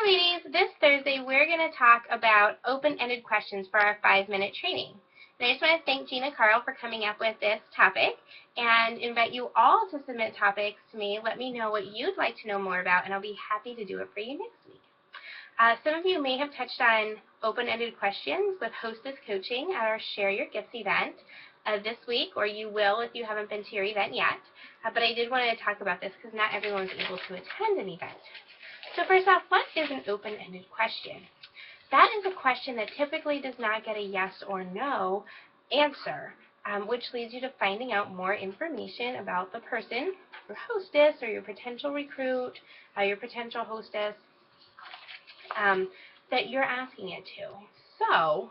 ladies, this Thursday we're going to talk about open-ended questions for our 5-minute training. And I just want to thank Gina Carl for coming up with this topic and invite you all to submit topics to me. Let me know what you'd like to know more about, and I'll be happy to do it for you next week. Some of you may have touched on open-ended questions with Hostess Coaching at our Share Your Gifts event this week, or you will if you haven't been to your event yet. But I did want to talk about this because not everyone's able to attend an event. So first off, what is an open-ended question? That is a question that typically does not get a yes or no answer, which leads you to finding out more information about the person, your hostess, or your potential recruit, your potential hostess, that you're asking it to. So,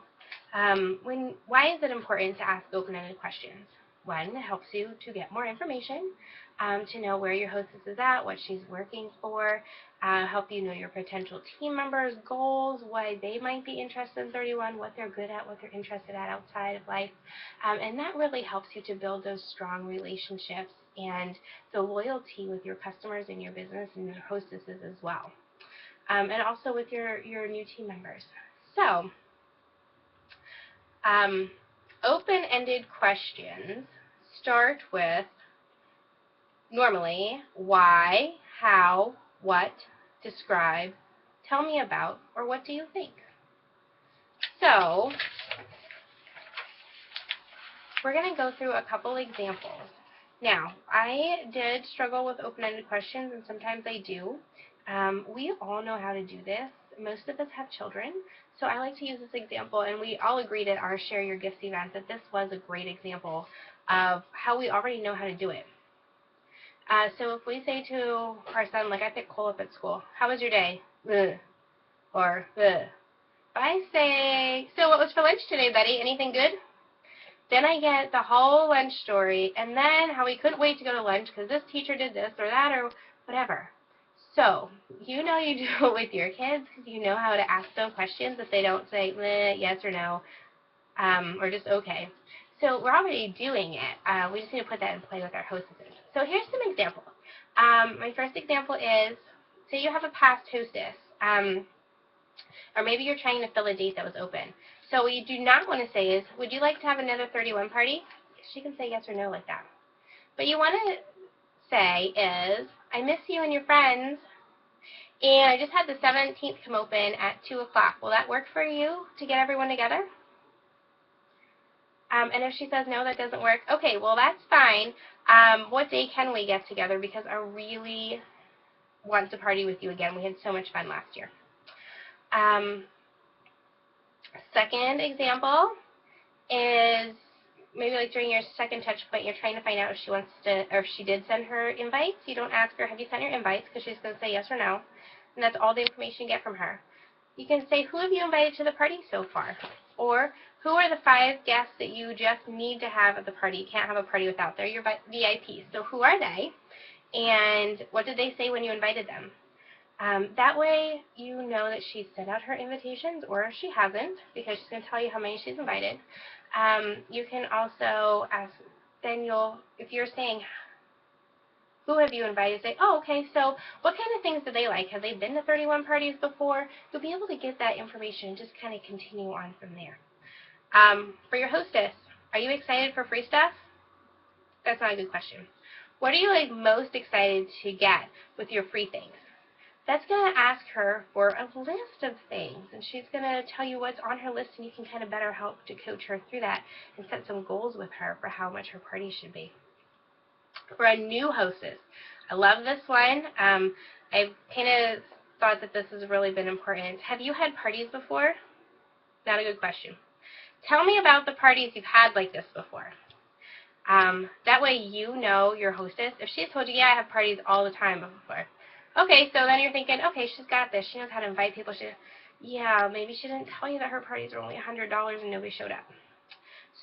why is it important to ask open-ended questions? One, it helps you to get more information, to know where your hostess is at, what she's working for, help you know your potential team members' goals, why they might be interested in 31, what they're good at, what they're interested at outside of life. And that really helps you to build those strong relationships and the loyalty with your customers and your business and your hostesses as well. And also with your new team members. So, open-ended questions start with normally why, how, what, describe, tell me about, or what do you think? So, we're going to go through a couple examples. Now, I did struggle with open-ended questions, and sometimes I do. We all know how to do this. Most of us have children, so I like to use this example, and we all agreed at our Share Your Gifts event that this was a great example of how we already know how to do it. So if we say to our son, like I picked Cole up at school, how was your day? Ugh. Or, ugh. If I say, so what was for lunch today, buddy? Anything good? Then I get the whole lunch story, and then how we couldn't wait to go to lunch because this teacher did this or that or whatever. So, you know you do it with your kids because you know how to ask those questions if they don't say yes or no, or just okay. So we're already doing it. We just need to put that in play with our hostesses. So here's some examples. My first example is, say you have a past hostess, or maybe you're trying to fill a date that was open. So what you do not want to say is, would you like to have another 31 party? She can say yes or no like that. But you want to say is, I miss you and your friends, and I just had the 17th come open at 2 o'clock. Will that work for you to get everyone together? And if she says no, that doesn't work, okay, well, that's fine. What day can we get together? Because I really want to party with you again. We had so much fun last year. Second example is maybe like during your second touch point, you're trying to find out if she wants to, or if she did send her invites. You don't ask her, have you sent your invites? Because she's going to say yes or no. And that's all the information you get from her. You can say, who have you invited to the party so far? Or, who are the 5 guests that you just need to have at the party? You can't have a party without. They're your VIPs. So who are they? And what did they say when you invited them? That way you know that she's sent out her invitations, or if she hasn't, because she's going to tell you how many she's invited. You can also ask, then if you're saying, who have you invited? Say, oh, okay, so what kind of things do they like? Have they been to 31 parties before? You'll be able to get that information and just kind of continue on from there. For your hostess, are you excited for free stuff? That's not a good question. What are you most excited to get with your free things? That's going to ask her for a list of things, and she's going to tell you what's on her list, and you can kind of better help to coach her through that and set some goals with her for how much her party should be. For a new hostess, I love this one. I've kind of thought that this has really been important. Have you had parties before? Not a good question. Tell me about the parties you've had like this before. That way you know your hostess. If she's told you, yeah, I have parties all the time before. Okay, so then you're thinking, okay, she's got this. She knows how to invite people. Yeah, maybe she didn't tell you that her parties were only $100 and nobody showed up.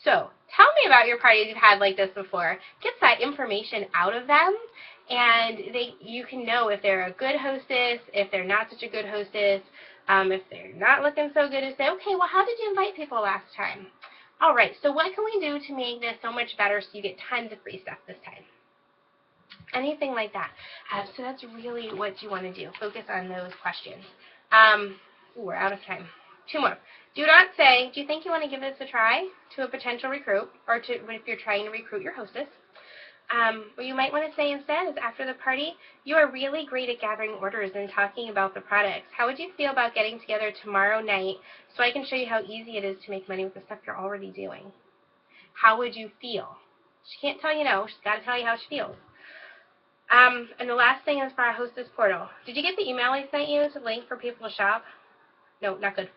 So tell me about your parties you've had like this before. Get that information out of them, and you can know if they're a good hostess, if they're not such a good hostess, if they're not looking so good, to say, okay, well, how did you invite people last time? All right, so what can we do to make this so much better so you get tons of free stuff this time? Anything like that. So that's really what you want to do. Focus on those questions. We're out of time. 2 more. Do not say, do you think you want to give this a try to a potential recruit, or to if you're trying to recruit your hostess. What you might want to say instead is, after the party, you are really great at gathering orders and talking about the products. How would you feel about getting together tomorrow night so I can show you how easy it is to make money with the stuff you're already doing? How would you feel? She can't tell you no. She's got to tell you how she feels. And the last thing is for our hostess portal. Did you get the email I sent you? It's a link for people to shop. No, not good.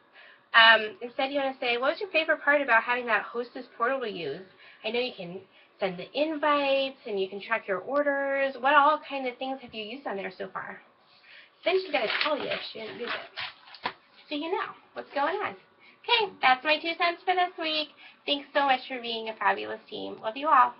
Instead, you want to say, what was your favorite part about having that hostess portal to use? I know you can send the invites, and you can track your orders. What all kind of things have you used on there so far? Then she's got to tell you if she didn't use it, so you know what's going on. Okay, that's my 2 cents for this week. Thanks so much for being a fabulous team. Love you all.